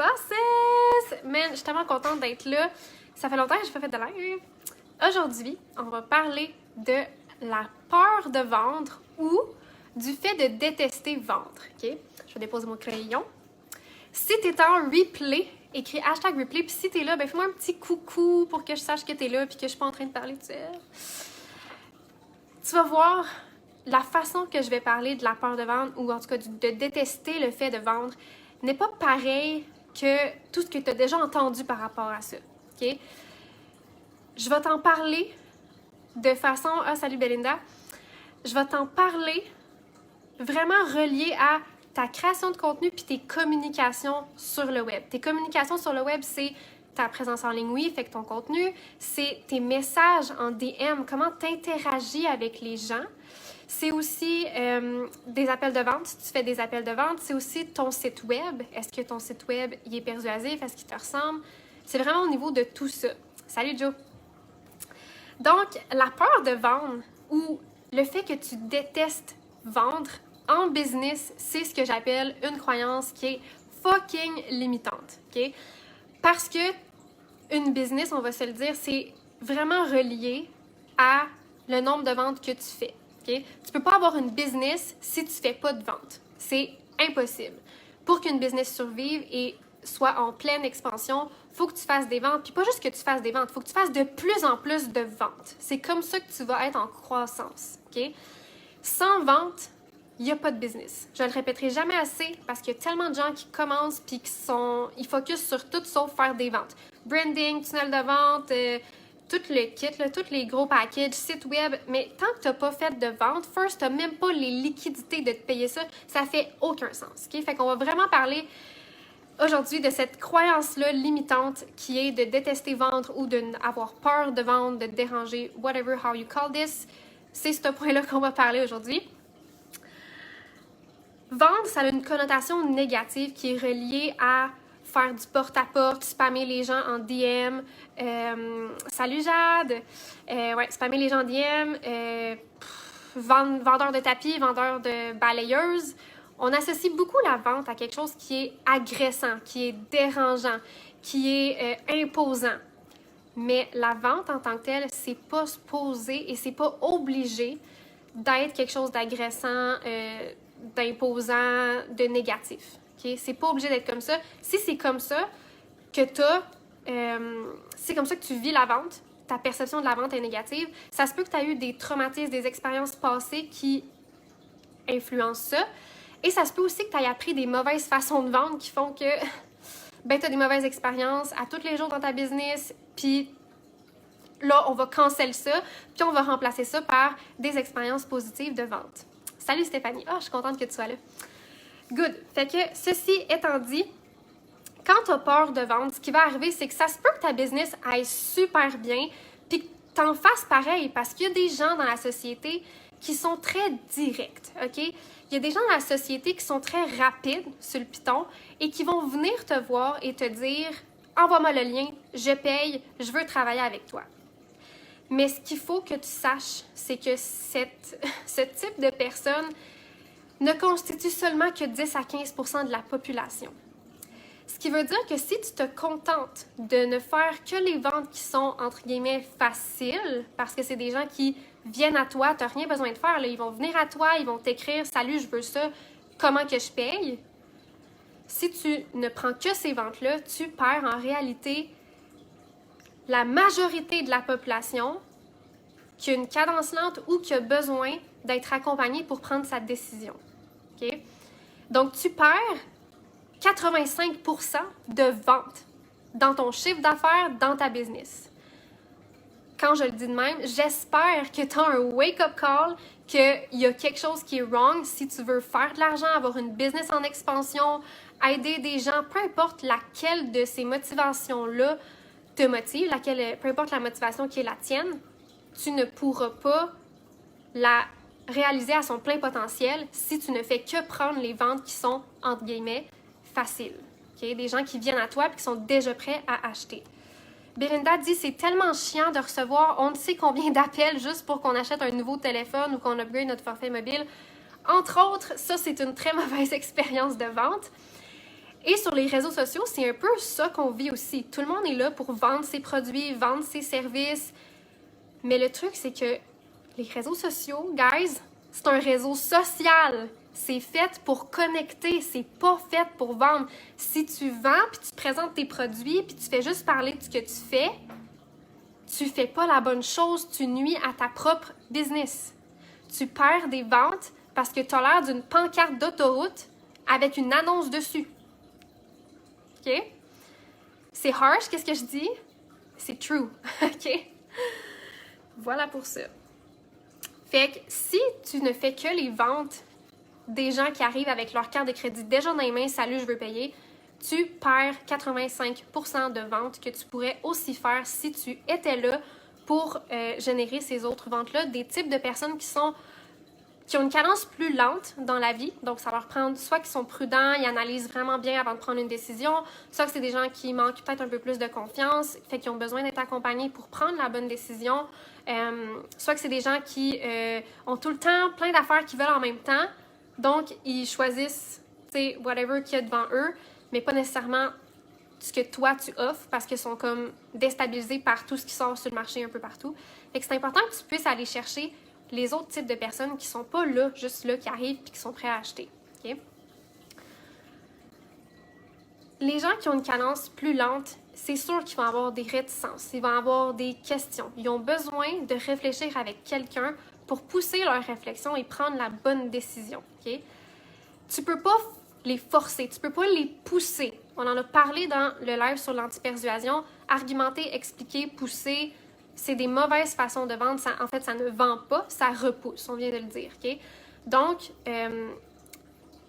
process! Man, je suis tellement contente d'être là. Ça fait longtemps que je n'ai pas fait de live. Aujourd'hui, on va parler de la peur de vendre ou du fait de détester vendre. OK? Je vais déposer mon crayon. Si tu es en replay, écris hashtag replay. Puis si tu es là, ben fais-moi un petit coucou pour que je sache que tu es là et que je ne suis pas en train de parler de ça. Tu vas voir la façon que je vais parler de la peur de vendre ou en tout cas de détester le fait de vendre n'est pas pareil que tout ce que tu as déjà entendu par rapport à ça. OK? Je vais t'en parler de façon... Ah, salut Belinda! Je vais t'en parler vraiment relié à ta création de contenu puis tes communications sur le web. Tes communications sur le web, c'est ta présence en ligne, oui, fait que ton contenu, c'est tes messages en DM, comment tu interagis avec les gens. C'est aussi des appels de vente, si tu fais des appels de vente. C'est aussi ton site web. Est-ce que ton site web il est persuasif? Est-ce qu'il te ressemble? C'est vraiment au niveau de tout ça. Salut Joe! Donc, la peur de vendre ou le fait que tu détestes vendre en business, c'est ce que j'appelle une croyance qui est fucking limitante. OK? Parce que une business, on va se le dire, c'est vraiment relié à le nombre de ventes que tu fais. Okay? Tu ne peux pas avoir une business si tu ne fais pas de vente. C'est impossible. Pour qu'une business survive et soit en pleine expansion, il faut que tu fasses des ventes. Puis pas juste que tu fasses des ventes, il faut que tu fasses de plus en plus de ventes. C'est comme ça que tu vas être en croissance. Okay? Sans vente, il n'y a pas de business. Je le répéterai jamais assez parce qu'il y a tellement de gens qui commencent puis ils focusent sur tout sauf faire des ventes. Branding, tunnel de vente, tout le kit, tous les gros packages, site web, mais tant que tu n'as pas fait de vente, first, tu n'as même pas les liquidités de te payer ça, ça fait aucun sens. Okay? Fait qu'on va vraiment parler aujourd'hui de cette croyance-là limitante qui est de détester vendre ou d'avoir peur de vendre, de déranger, whatever how you call this. C'est ce point-là qu'on va parler aujourd'hui. Vendre, ça a une connotation négative qui est reliée à faire du porte-à-porte, spammer les gens en DM. Salut Jade! Ouais, spammer les gens en DM. Vendeur de tapis, vendeur de balayeuses. On associe beaucoup la vente à quelque chose qui est agressant, qui est dérangeant, qui est imposant. Mais la vente en tant que telle, c'est pas supposé et c'est pas obligé d'être quelque chose d'agressant, d'imposant, de négatif. Okay? C'est pas obligé d'être comme ça. Si c'est comme ça que c'est comme ça que tu vis la vente, ta perception de la vente est négative, ça se peut que tu as eu des traumatismes, des expériences passées qui influencent ça. Et ça se peut aussi que tu aies appris des mauvaises façons de vendre qui font que ben, tu as des mauvaises expériences à tous les jours dans ta business, puis là, on va cancel ça, puis on va remplacer ça par des expériences positives de vente. Salut Stéphanie! Ah, je suis contente que tu sois là. Good! Fait que, ceci étant dit, quand tu as peur de vendre, ce qui va arriver, c'est que ça se peut que ta business aille super bien, puis que tu en fasses pareil, parce qu'il y a des gens dans la société qui sont très directs, OK? Il y a des gens dans la société qui sont très rapides sur le piton et qui vont venir te voir et te dire « Envoie-moi le lien, je paye, je veux travailler avec toi. » Mais ce qu'il faut que tu saches, c'est que ce type de personne ne constitue seulement que 10 à 15% de la population. Ce qui veut dire que si tu te contentes de ne faire que les ventes qui sont, entre guillemets, faciles, parce que c'est des gens qui viennent à toi, tu n'as rien besoin de faire, là, ils vont venir à toi, ils vont t'écrire « Salut, je veux ça, comment que je paye? » Si tu ne prends que ces ventes-là, tu perds en réalité la majorité de la population qui a une cadence lente ou qui a besoin d'être accompagnée pour prendre sa décision. Okay? Donc, tu perds 85% de ventes dans ton chiffre d'affaires, dans ta business. Quand je le dis de même, j'espère que tu as un wake-up call, qu'il y a quelque chose qui est wrong si tu veux faire de l'argent, avoir une business en expansion, aider des gens, peu importe laquelle de ces motivations-là te motive, peu importe la motivation qui est la tienne, tu ne pourras pas la réaliser à son plein potentiel si tu ne fais que prendre les ventes qui sont, entre guillemets, faciles. Okay? Des gens qui viennent à toi et qui sont déjà prêts à acheter. Belinda dit « C'est tellement chiant de recevoir on ne sait combien d'appels juste pour qu'on achète un nouveau téléphone ou qu'on upgrade notre forfait mobile. » Entre autres, ça, c'est une très mauvaise expérience de vente. Et sur les réseaux sociaux, c'est un peu ça qu'on vit aussi. Tout le monde est là pour vendre ses produits, vendre ses services. Mais le truc, c'est que les réseaux sociaux, guys, c'est un réseau social. C'est fait pour connecter, c'est pas fait pour vendre. Si tu vends, puis tu présentes tes produits, puis tu fais juste parler de ce que tu fais pas la bonne chose, tu nuis à ta propre business. Tu perds des ventes parce que tu as l'air d'une pancarte d'autoroute avec une annonce dessus. OK? C'est harsh, qu'est-ce que je dis? C'est true. OK? Voilà pour ça. Fait que si tu ne fais que les ventes des gens qui arrivent avec leur carte de crédit déjà dans les mains, salut, je veux payer, tu perds 85% de ventes que tu pourrais aussi faire si tu étais là pour générer ces autres ventes-là. Des types de personnes qui ont une cadence plus lente dans la vie, donc ça leur prend soit qu'ils sont prudents, ils analysent vraiment bien avant de prendre une décision, soit que c'est des gens qui manquent peut-être un peu plus de confiance, fait qu'ils ont besoin d'être accompagnés pour prendre la bonne décision, soit que c'est des gens qui ont tout le temps plein d'affaires qu'ils veulent en même temps, donc ils choisissent, tu sais, whatever qu'il y a devant eux, mais pas nécessairement ce que toi tu offres parce qu'ils sont comme déstabilisés par tout ce qui sort sur le marché un peu partout. Fait que c'est important que tu puisses aller chercher les autres types de personnes qui sont pas là, juste là, qui arrivent et qui sont prêts à acheter. Okay? Les gens qui ont une cadence plus lente, c'est sûr qu'ils vont avoir des réticences, ils vont avoir des questions. Ils ont besoin de réfléchir avec quelqu'un pour pousser leur réflexion et prendre la bonne décision. Okay? Tu peux pas les forcer, tu peux pas les pousser. On en a parlé dans le live sur l'antipersuasion. Argumenter, expliquer, pousser, c'est des mauvaises façons de vendre. En fait, ça ne vend pas, ça repousse, on vient de le dire. Okay? Donc,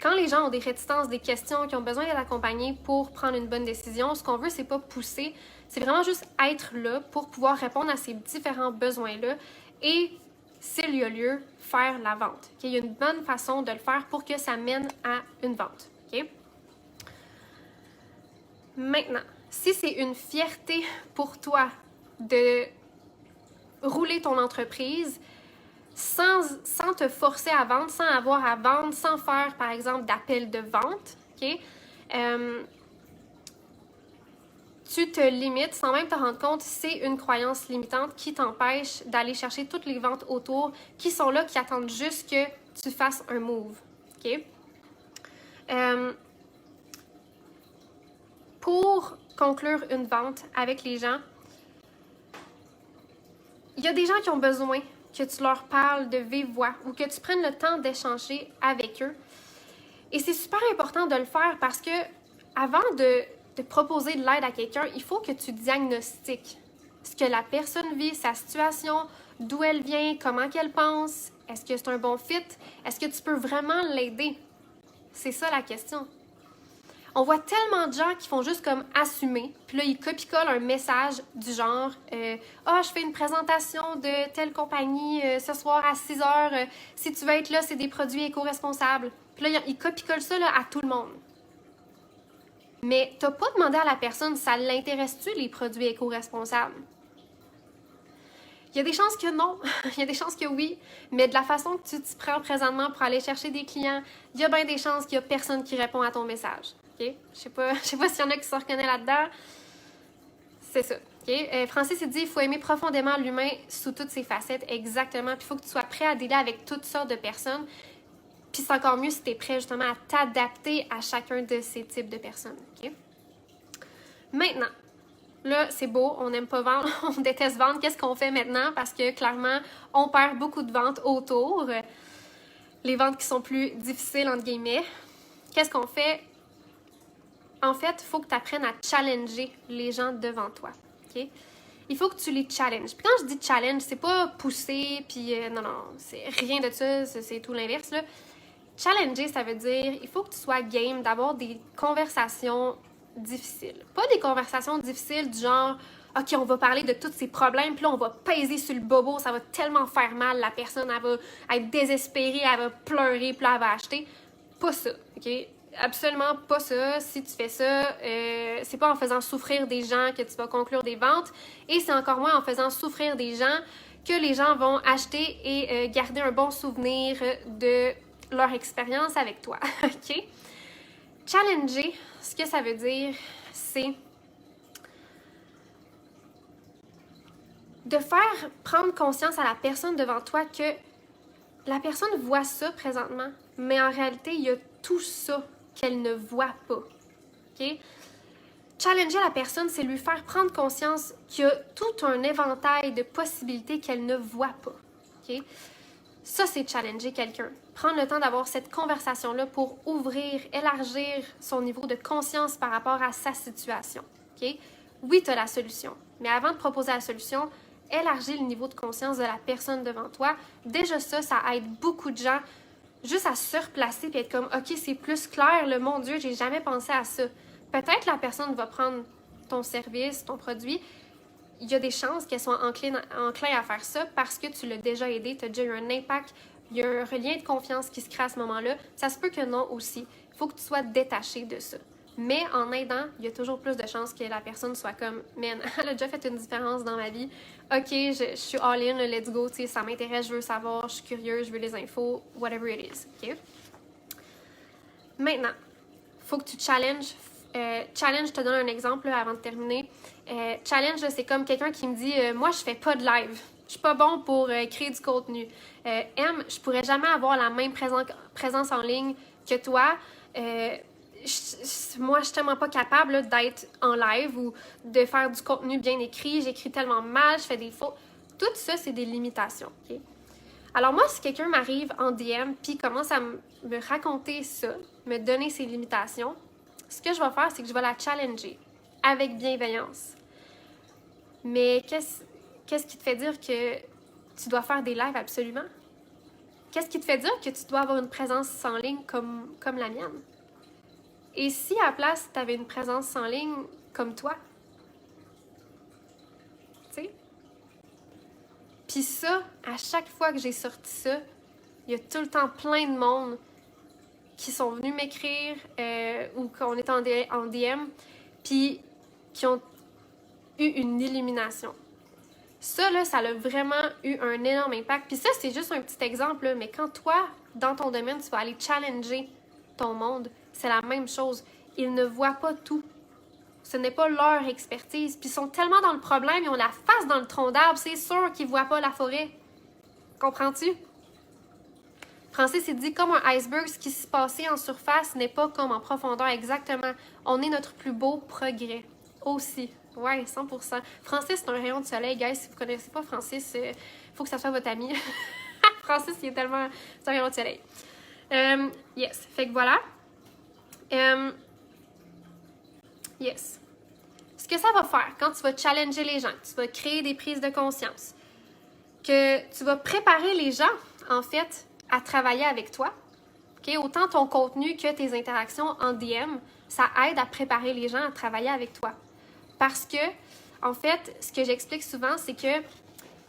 quand les gens ont des réticences, des questions, qui ont besoin d'être accompagnés pour prendre une bonne décision, ce qu'on veut, c'est pas pousser, c'est vraiment juste être là pour pouvoir répondre à ces différents besoins-là et, s'il y a lieu, faire la vente. Okay? Il y a une bonne façon de le faire pour que ça mène à une vente. Okay? Maintenant, si c'est une fierté pour toi de rouler ton entreprise sans te forcer à vendre, sans avoir à vendre, sans faire, par exemple, d'appel de vente, okay? Tu te limites sans même te rendre compte, c'est une croyance limitante qui t'empêche d'aller chercher toutes les ventes autour qui sont là, qui attendent juste que tu fasses un move. Okay? Pour conclure une vente avec les gens, il y a des gens qui ont besoin que tu leur parles de vive voix ou que tu prennes le temps d'échanger avec eux. Et c'est super important de le faire parce que avant de proposer de l'aide à quelqu'un, il faut que tu diagnostiques ce que la personne vit, sa situation, d'où elle vient, comment qu'elle pense, est-ce que c'est un bon fit, est-ce que tu peux vraiment l'aider? C'est ça la question. On voit tellement de gens qui font juste comme assumer, puis là, ils copie-collent un message du genre « je fais une présentation de telle compagnie ce soir à 6 heures, si tu veux être là, c'est des produits éco-responsables. » Puis là, ils copie-collent ça là, à tout le monde. Mais t'as pas demandé à la personne, ça l'intéresse-tu les produits éco-responsables? Il y a des chances que non, il y a des chances que oui, mais de la façon que tu t'y prends présentement pour aller chercher des clients, il y a bien des chances qu'il y a personne qui répond à ton message. Okay? Je sais pas s'il y en a qui se reconnaissent là-dedans. C'est ça. Okay? Francis, il dit il faut aimer profondément l'humain sous toutes ses facettes. Exactement. Puis il faut que tu sois prêt à dealer avec toutes sortes de personnes. Puis c'est encore mieux si tu es prêt justement à t'adapter à chacun de ces types de personnes. Okay? Maintenant, là, c'est beau, on n'aime pas vendre, on déteste vendre. Qu'est-ce qu'on fait maintenant? Parce que clairement, on perd beaucoup de ventes autour. Les ventes qui sont plus difficiles, entre guillemets. Qu'est-ce qu'on fait? En fait, il faut que tu apprennes à challenger les gens devant toi. Okay? Il faut que tu les challenges. Puis quand je dis challenge, c'est pas pousser, puis non, c'est rien de ça, c'est tout l'inverse. Là. Challenger, ça veut dire, il faut que tu sois game d'avoir des conversations difficiles. Pas des conversations difficiles du genre, OK, on va parler de tous ces problèmes, puis là, on va peser sur le bobo, ça va tellement faire mal, la personne, elle va être désespérée, elle va pleurer, puis là, elle va acheter. Pas ça, OK? Absolument pas ça. Si tu fais ça, c'est pas en faisant souffrir des gens que tu vas conclure des ventes et c'est encore moins en faisant souffrir des gens que les gens vont acheter et garder un bon souvenir de leur expérience avec toi. OK? Challenger, ce que ça veut dire, c'est de faire prendre conscience à la personne devant toi que la personne voit ça présentement, mais en réalité, il y a tout ça qu'elle ne voit pas. OK? Challenger la personne, c'est lui faire prendre conscience qu'il y a tout un éventail de possibilités qu'elle ne voit pas. OK? Ça, c'est challenger quelqu'un. Prendre le temps d'avoir cette conversation-là pour ouvrir, élargir son niveau de conscience par rapport à sa situation. OK? Oui, tu as la solution. Mais avant de proposer la solution, élargis le niveau de conscience de la personne devant toi. Déjà ça aide beaucoup de gens juste à se replacer et être comme « OK, c'est plus clair, le mon Dieu, j'ai jamais pensé à ça. » Peut-être la personne va prendre ton service, ton produit. Il y a des chances qu'elle soit enclin à faire ça parce que tu l'as déjà aidé, tu as déjà eu un impact, il y a un lien de confiance qui se crée à ce moment-là. Ça se peut que non aussi. Il faut que tu sois détaché de ça. Mais en aidant, il y a toujours plus de chances que la personne soit comme « Man, elle a déjà fait une différence dans ma vie. OK, je suis all-in, let's go, tu sais, ça m'intéresse, je veux savoir, je suis curieuse, je veux les infos, whatever it is. » OK? Maintenant, il faut que tu challenges. Challenge, je te donne un exemple là, avant de terminer. Challenge, c'est comme quelqu'un qui me dit moi, je fais pas de live. Je suis pas bon pour créer du contenu. Je pourrais jamais avoir la même présence en ligne que toi. Moi, je suis tellement pas capable là, d'être en live ou de faire du contenu bien écrit. J'écris tellement mal, je fais des fautes. Tout ça, c'est des limitations. Okay? Alors moi, si quelqu'un m'arrive en DM puis commence à me raconter ça, me donner ses limitations, ce que je vais faire, c'est que je vais la challenger avec bienveillance. Mais qu'est-ce qui te fait dire que tu dois faire des lives absolument? Qu'est-ce qui te fait dire que tu dois avoir une présence en ligne comme la mienne? Et si à la place, tu avais une présence en ligne comme toi? Tu sais? Puis ça, à chaque fois que j'ai sorti ça, il y a tout le temps plein de monde qui sont venus m'écrire ou qu'on est en DM, puis qui ont eu une illumination. Ça, là, ça a vraiment eu un énorme impact. Puis ça, c'est juste un petit exemple, là, mais quand toi, dans ton domaine, tu vas aller challenger ton monde, c'est la même chose. Ils ne voient pas tout. Ce n'est pas leur expertise. Puis ils sont tellement dans le problème, ils ont la face dans le tronc d'arbre, c'est sûr qu'ils ne voient pas la forêt. Comprends-tu? Francis, il dit comme un iceberg, ce qui se passait en surface n'est pas comme en profondeur. Exactement. On est notre plus beau progrès. Aussi. Ouais, 100%. Francis, c'est un rayon de soleil, guys. Si vous ne connaissez pas Francis, il faut que ça soit votre ami. Francis, il est tellement... C'est un rayon de soleil. Yes. Fait que voilà. Yes. Ce que ça va faire quand tu vas challenger les gens, que tu vas créer des prises de conscience, que tu vas préparer les gens, en fait, à travailler avec toi. Okay? Autant ton contenu que tes interactions en DM, ça aide à préparer les gens à travailler avec toi. Parce que, en fait, ce que j'explique souvent, c'est que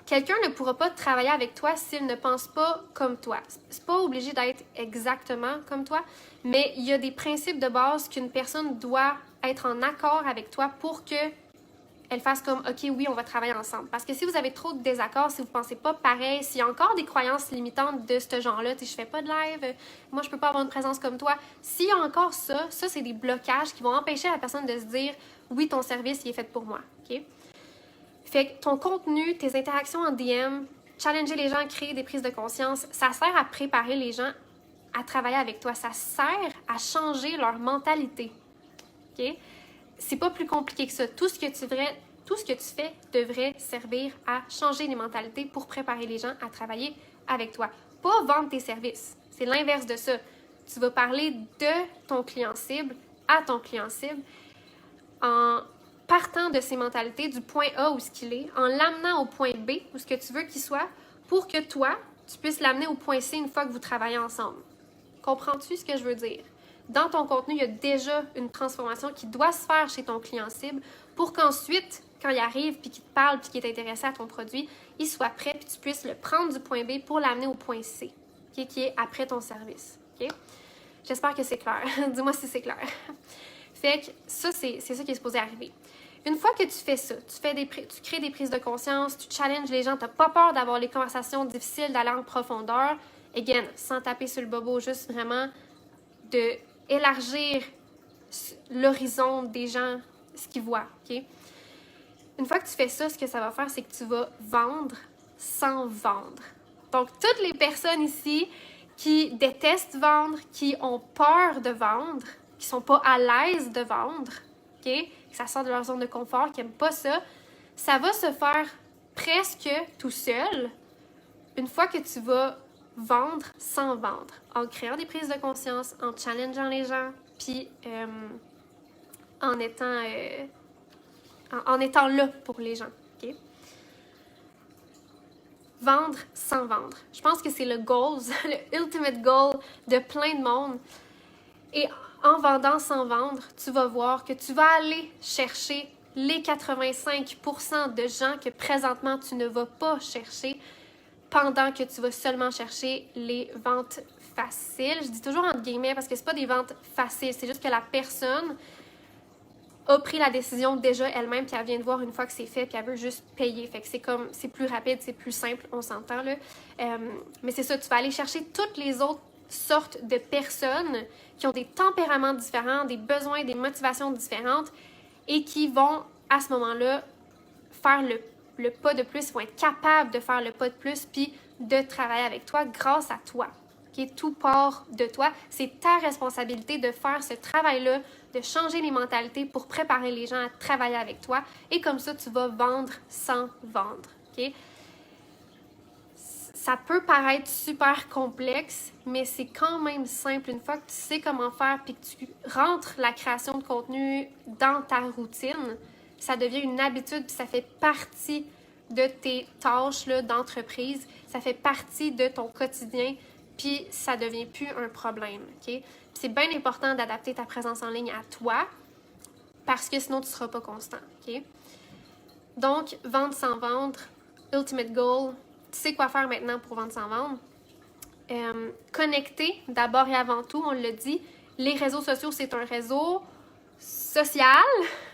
quelqu'un ne pourra pas travailler avec toi s'il ne pense pas comme toi. C'est pas obligé d'être exactement comme toi, mais il y a des principes de base qu'une personne doit être en accord avec toi pour que elle fasse comme « OK, oui, on va travailler ensemble ». Parce que si vous avez trop de désaccords, si vous ne pensez pas pareil, s'il y a encore des croyances limitantes de ce genre-là, tu sais, je fais pas de live, moi, je peux pas avoir une présence comme toi. S'il y a encore ça, c'est des blocages qui vont empêcher la personne de se dire « Oui, ton service, il est fait pour moi. OK? » Fait que ton contenu, tes interactions en DM, challenger les gens, créer des prises de conscience, ça sert à préparer les gens à travailler avec toi. Ça sert à changer leur mentalité. OK? C'est pas plus compliqué que ça. Tout ce que tu fais devrait servir à changer les mentalités pour préparer les gens à travailler avec toi. Pas vendre tes services. C'est l'inverse de ça. Tu vas parler de ton client cible à ton client cible en partant de ses mentalités du point A où ce qu'il est, en l'amenant au point B où ce que tu veux qu'il soit pour que toi, tu puisses l'amener au point C une fois que vous travaillez ensemble. Comprends-tu ce que je veux dire? Dans ton contenu, il y a déjà une transformation qui doit se faire chez ton client cible pour qu'ensuite, quand il arrive, puis qu'il te parle, puis qu'il est intéressé à ton produit, il soit prêt, puis tu puisses le prendre du point B pour l'amener au point C, okay, qui est après ton service. Okay? J'espère que c'est clair. Dis-moi si c'est clair. Fait que ça, c'est ça qui est supposé arriver. Une fois que tu fais ça, tu crées des prises de conscience, tu challenges les gens, tu n'as pas peur d'avoir les conversations difficiles, d'aller en profondeur, again, sans taper sur le bobo, juste vraiment de élargir l'horizon des gens, ce qu'ils voient, OK? Une fois que tu fais ça, ce que ça va faire, c'est que tu vas vendre sans vendre. Donc, toutes les personnes ici qui détestent vendre, qui ont peur de vendre, qui sont pas à l'aise de vendre, OK? Que ça sort de leur zone de confort, qui n'aiment pas ça, ça va se faire presque tout seul une fois que tu vas vendre sans vendre, en créant des prises de conscience, en challengeant les gens, puis en étant là pour les gens, OK? Vendre sans vendre. Je pense que c'est le goal, le ultimate goal de plein de monde. Et en vendant sans vendre, tu vas voir que tu vas aller chercher les 85% de gens que présentement tu ne vas pas chercher pendant que tu vas seulement chercher les ventes faciles. Je dis toujours entre guillemets parce que c'est pas des ventes faciles, c'est juste que la personne a pris la décision déjà elle-même, puis elle vient de voir une fois que c'est fait, puis elle veut juste payer. Fait que c'est plus rapide, c'est plus simple, on s'entend là. Mais c'est ça, tu vas aller chercher toutes les autres sortes de personnes qui ont des tempéraments différents, des besoins, des motivations différentes et qui vont, à ce moment-là, faire le pas de plus, ils vont être capables de faire le pas de plus puis de travailler avec toi grâce à toi. Okay? Tout part de toi. C'est ta responsabilité de faire ce travail-là, de changer les mentalités pour préparer les gens à travailler avec toi. Et comme ça, tu vas vendre sans vendre. Okay? Ça peut paraître super complexe, mais c'est quand même simple. Une fois que tu sais comment faire puis que tu rentres la création de contenu dans ta routine, ça devient une habitude puis ça fait partie de tes tâches là, d'entreprise. Ça fait partie de ton quotidien puis ça devient plus un problème. Okay? C'est bien important d'adapter ta présence en ligne à toi parce que sinon tu ne seras pas constant. Okay? Donc, vendre sans vendre, ultimate goal. Tu sais quoi faire maintenant pour vendre sans vendre. Connecter, d'abord et avant tout, on l'a dit, les réseaux sociaux, c'est un réseau social,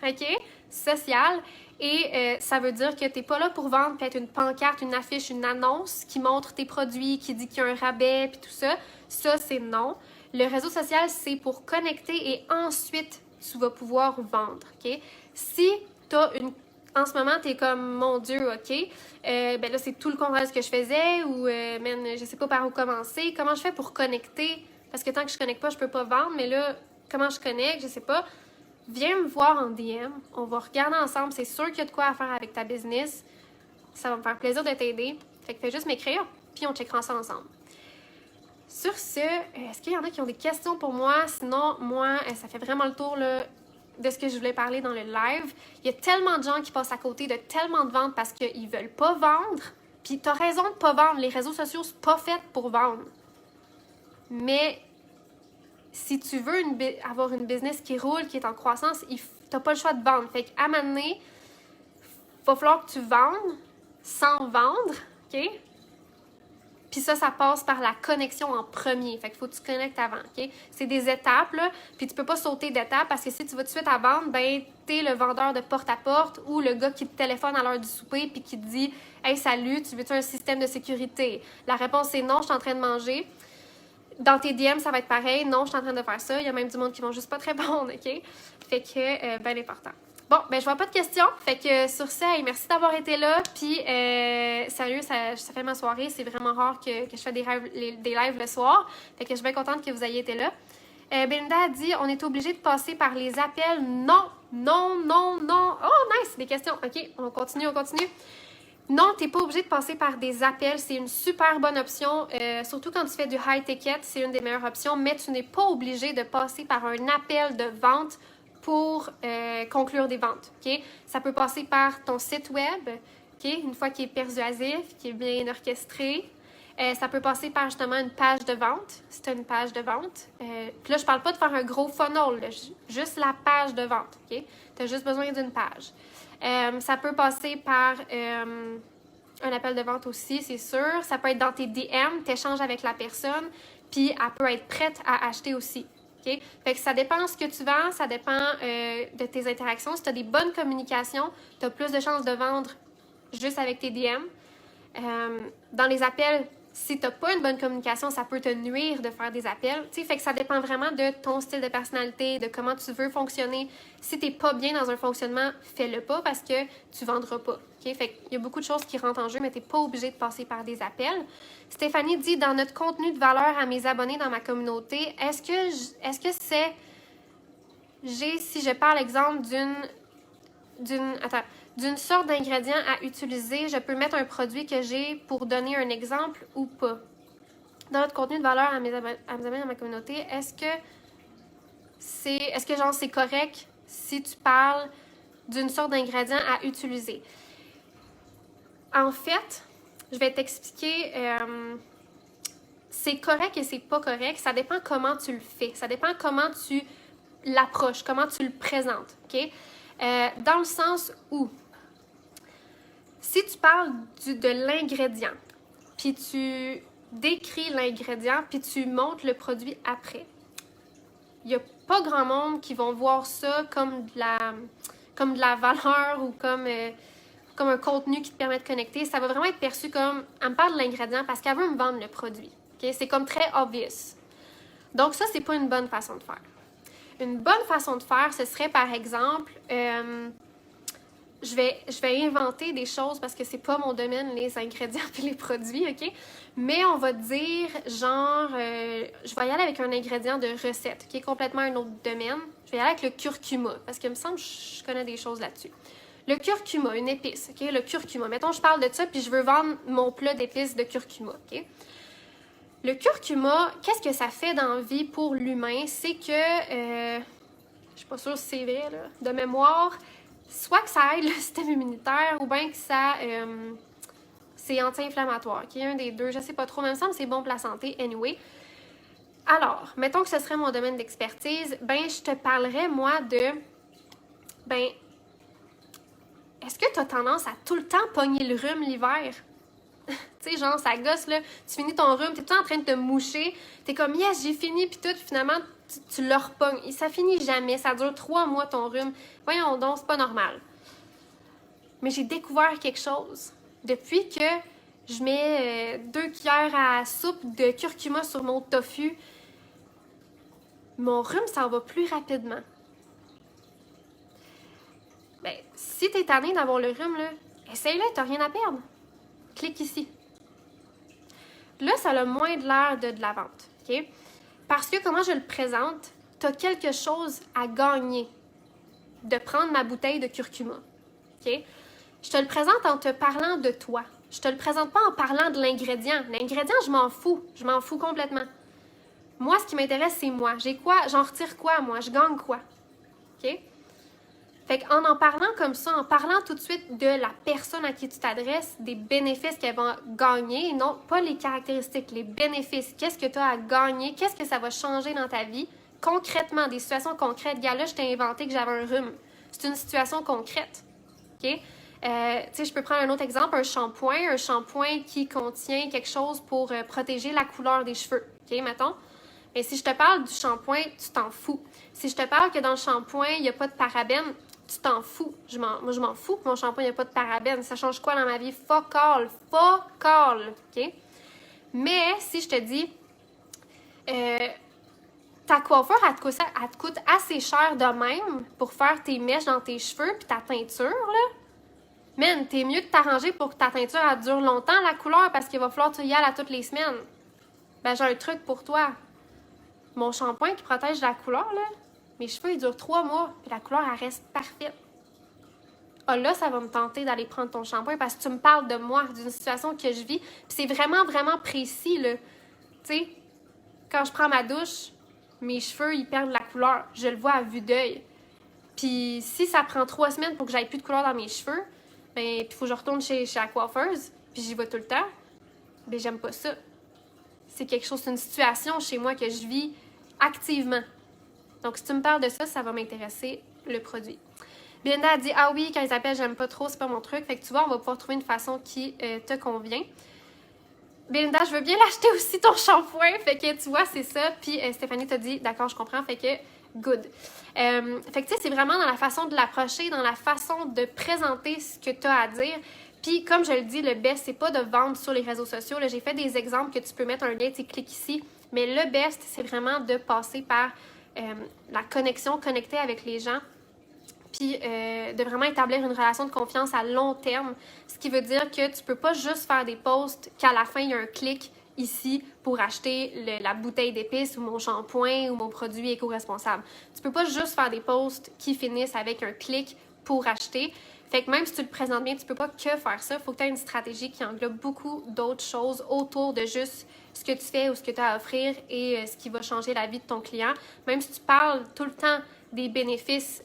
OK? Social. Et ça veut dire que tu n'es pas là pour vendre peut-être une pancarte, une affiche, une annonce qui montre tes produits, qui dit qu'il y a un rabais, puis tout ça. Ça, c'est non. Le réseau social, c'est pour connecter et ensuite, tu vas pouvoir vendre, OK? Si tu as une en ce moment, t'es comme, mon Dieu, OK, ben là, c'est tout le contraire de ce que je faisais ou, je sais pas par où commencer. Comment je fais pour connecter? Parce que tant que je connecte pas, je peux pas vendre, mais là, comment je connecte? Je sais pas. Viens me voir en DM. On va regarder ensemble. C'est sûr qu'il y a de quoi à faire avec ta business. Ça va me faire plaisir de t'aider. Fait que fais juste m'écrire, puis on checkera ça ensemble. Sur ce, est-ce qu'il y en a qui ont des questions pour moi? Sinon, moi, ça fait vraiment le tour, là, de ce que je voulais parler dans le live. Il y a tellement de gens qui passent à côté de tellement de ventes parce qu'ils veulent pas vendre. Puis t'as raison de pas vendre. Les réseaux sociaux, c'est pas fait pour vendre. Mais si tu veux avoir une business qui roule, qui est en croissance, t'as pas le choix de vendre. Fait qu'à un moment donné, il va falloir que tu vendes sans vendre, OK? Puis ça passe par la connexion en premier. Fait qu'il faut que tu connectes avant, OK? C'est des étapes, là. Puis tu peux pas sauter d'étapes parce que si tu vas tout de suite à vendre, ben t'es le vendeur de porte-à-porte ou le gars qui te téléphone à l'heure du souper puis qui te dit « Hey, salut, tu veux-tu un système de sécurité? » La réponse est « Non, je suis en train de manger. » Dans tes DM, ça va être pareil. « Non, je suis en train de faire ça. » Il y a même du monde qui vont juste pas te répondre, OK? Fait que, ben important. Bon, ben je vois pas de questions. Fait que sur ça, hey, merci d'avoir été là. Puis, sérieux, ça fait ma soirée. C'est vraiment rare que je fais des lives le soir. Fait que je suis bien contente que vous ayez été là. Belinda a dit, on est obligé de passer par les appels. Non, non, non, non. Oh, nice, des questions. OK, on continue. Non, tu n'es pas obligé de passer par des appels. C'est une super bonne option. Surtout quand tu fais du high ticket, c'est une des meilleures options. Mais tu n'es pas obligé de passer par un appel de vente pour conclure des ventes. Okay? Ça peut passer par ton site web, okay? Une fois qu'il est persuasif, qui est bien orchestré. Ça peut passer par justement une page de vente, si tu as une page de vente. Puis là, je parle pas de faire un gros funnel, là, juste la page de vente. Okay? Tu as juste besoin d'une page. Ça peut passer par un appel de vente aussi, c'est sûr. Ça peut être dans tes DM, tu échanges avec la personne, puis elle peut être prête à acheter aussi. Okay? Fait que ça dépend de ce que tu vends, ça dépend de tes interactions. Si tu as des bonnes communications, tu as plus de chances de vendre juste avec tes DM. Dans les appels, Si tu n'as pas une bonne communication, ça peut te nuire de faire des appels. Tu sais, fait que ça dépend vraiment de ton style de personnalité, de comment tu veux fonctionner. Si tu n'es pas bien dans un fonctionnement, fais-le pas parce que tu ne vendras pas. Okay? Fait qu'il y a beaucoup de choses qui rentrent en jeu, mais tu n'es pas obligé de passer par des appels. Stéphanie dit, dans notre contenu de valeur à mes abonnés dans ma communauté, est-ce que c'est... si je parle exemple d'une sorte d'ingrédient à utiliser, je peux mettre un produit que j'ai pour donner un exemple ou pas. Dans notre contenu de valeur à mes abonnés dans ma communauté, est-ce que genre c'est correct si tu parles d'une sorte d'ingrédient à utiliser? En fait, je vais t'expliquer, c'est correct et c'est pas correct, ça dépend comment tu le fais, ça dépend comment tu l'approches, comment tu le présentes, ok? Dans le sens où, si tu parles de l'ingrédient, puis tu décris l'ingrédient, puis tu montres le produit après, il n'y a pas grand monde qui vont voir ça comme de la valeur ou comme un contenu qui te permet de connecter. Ça va vraiment être perçu comme, elle me parle de l'ingrédient parce qu'elle veut me vendre le produit. Okay? C'est comme très obvious. Donc ça, c'est pas une bonne façon de faire. Une bonne façon de faire, ce serait par exemple, je vais inventer des choses parce que c'est pas mon domaine, les ingrédients et les produits, ok? Mais on va dire, genre, je vais y aller avec un ingrédient de recette qui est complètement un autre domaine. Je vais y aller avec le curcuma parce qu'il me semble que je connais des choses là-dessus. Le curcuma, une épice, ok? Le curcuma. Mettons, je parle de ça puis je veux vendre mon plat d'épices de curcuma, ok? Le curcuma, qu'est-ce que ça fait dans la vie pour l'humain? C'est que, je suis pas sûre si c'est vrai, là, de mémoire, soit que ça aide le système immunitaire ou bien que ça, c'est anti-inflammatoire, qui est un des deux, je sais pas trop, mais il me semble que c'est bon pour la santé, anyway. Alors, mettons que ce serait mon domaine d'expertise, ben je te parlerais, moi, de, ben, est-ce que tu as tendance à tout le temps pogner le rhume l'hiver? Tu sais, genre, ça gosse, là, tu finis ton rhume, t'es tout le temps en train de te moucher, t'es comme, yes, j'ai fini, puis tout, puis finalement, tu le repognes. Et ça finit jamais, ça dure 3 mois ton rhume. Voyons donc, c'est pas normal. Mais j'ai découvert quelque chose. Depuis que je mets 2 cuillères à soupe de curcuma sur mon tofu, mon rhume s'en va plus rapidement. Ben, si t'es tanné d'avoir le rhume, là, essaye-le, t'as rien à perdre. Clique ici. Là, ça a moins de l'air de la vente, ok? Parce que comment je le présente, tu as quelque chose à gagner de prendre ma bouteille de curcuma, ok? Je te le présente en te parlant de toi. Je te le présente pas en parlant de l'ingrédient. L'ingrédient, je m'en fous complètement. Moi, ce qui m'intéresse, c'est moi. J'ai quoi? J'en retire quoi, moi? Je gagne quoi? Ok? Fait qu'en parlant comme ça, en parlant tout de suite de la personne à qui tu t'adresses, des bénéfices qu'elle va gagner, non, pas les caractéristiques, les bénéfices, qu'est-ce que tu as à gagner, qu'est-ce que ça va changer dans ta vie, concrètement, des situations concrètes. Gars, là, je t'ai inventé que j'avais un rhume. C'est une situation concrète, ok? Tu sais, je peux prendre un autre exemple, un shampoing qui contient quelque chose pour protéger la couleur des cheveux, ok, mettons. Mais si je te parle du shampoing, tu t'en fous. Si je te parle que dans le shampoing, il n'y a pas de parabènes, tu t'en fous. Moi, je m'en fous que mon shampoing, il n'y a pas de parabènes. Ça change quoi dans ma vie? Fuck all, OK? Mais si je te dis, ta coiffure, elle te coûte assez cher de même pour faire tes mèches dans tes cheveux puis ta teinture, là. Man, t'es mieux de t'arranger pour que ta teinture, elle dure longtemps, la couleur, parce qu'il va falloir que tu y ailles à toutes les semaines. Ben, j'ai un truc pour toi. Mon shampoing qui protège la couleur, là, mes cheveux, ils durent 3 mois, puis la couleur, elle reste parfaite. Ah là, ça va me tenter d'aller prendre ton shampoing parce que tu me parles de moi, d'une situation que je vis. Puis c'est vraiment, vraiment précis, là. Tu sais, quand je prends ma douche, mes cheveux, ils perdent la couleur. Je le vois à vue d'œil. Puis si ça prend 3 semaines pour que j'aille plus de couleur dans mes cheveux, ben, il faut que je retourne chez la coiffeuse, puis j'y vais tout le temps, ben, j'aime pas ça. C'est quelque chose, c'est une situation chez moi que je vis activement. Donc, si tu me parles de ça, ça va m'intéresser, le produit. Belinda a dit, ah oui, quand ils appellent, j'aime pas trop, c'est pas mon truc. Fait que tu vois, on va pouvoir trouver une façon qui te convient. Belinda, je veux bien l'acheter aussi, ton shampoing. Fait que tu vois, c'est ça. Puis Stéphanie t'a dit, d'accord, je comprends. Fait que, good. Fait que tu sais, c'est vraiment dans la façon de l'approcher, dans la façon de présenter ce que tu as à dire. Puis, comme je le dis, le best, c'est pas de vendre sur les réseaux sociaux. Là, j'ai fait des exemples que tu peux mettre un lien, tu cliques ici. Mais le best, c'est vraiment de passer par la connexion, connecter avec les gens, puis de vraiment établir une relation de confiance à long terme. Ce qui veut dire que tu peux pas juste faire des posts qu'à la fin, il y a un clic ici pour acheter la bouteille d'épices ou mon shampoing ou mon produit éco-responsable. Tu peux pas juste faire des posts qui finissent avec un clic pour acheter. Fait que même si tu le présentes bien, tu peux pas que faire ça. Il faut que tu aies une stratégie qui englobe beaucoup d'autres choses autour de juste ce que tu fais ou ce que tu as à offrir et ce qui va changer la vie de ton client. Même si tu parles tout le temps des bénéfices,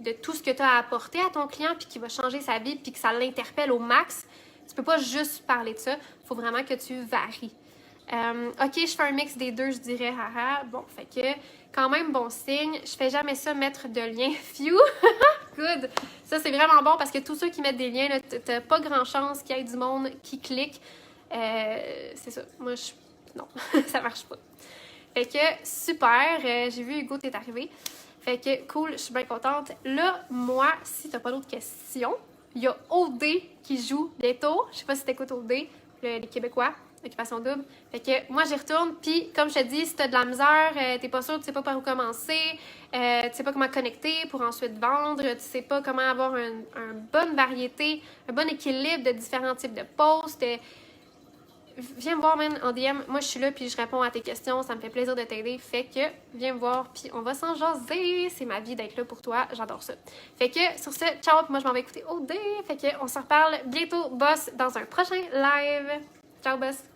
de tout ce que tu as à apporter à ton client puis qui va changer sa vie puis que ça l'interpelle au max, tu peux pas juste parler de ça. Il faut vraiment que tu varies. Ok, je fais un mix des deux, je dirais, haha. Bon, fait que quand même bon signe. Je fais jamais ça, mettre de liens. Phew! Good! Ça, c'est vraiment bon parce que tous ceux qui mettent des liens, t'as pas grand chance qu'il y ait du monde qui clique. C'est ça. Moi, non, ça marche pas. Fait que super. J'ai vu Hugo, t'es arrivé. Fait que cool, je suis bien contente. Là, moi, si t'as pas d'autres questions, il y a OD qui joue bientôt. Je sais pas si t'écoutes OD, les Québécois, Occupation Double. Fait que moi, j'y retourne. Puis, comme je te dis, si t'as de la misère, t'es pas sûr, tu sais pas par où commencer, tu sais pas comment connecter pour ensuite vendre, tu sais pas comment avoir une bonne variété, un bon équilibre de différents types de posts, viens me voir, man, en DM. Moi, je suis là, puis je réponds à tes questions. Ça me fait plaisir de t'aider. Fait que, viens me voir, puis on va s'en jaser. C'est ma vie d'être là pour toi. J'adore ça. Fait que, sur ce, ciao, puis moi, je m'en vais écouter OD. Fait que, on se reparle bientôt, boss, dans un prochain live. Ciao, boss!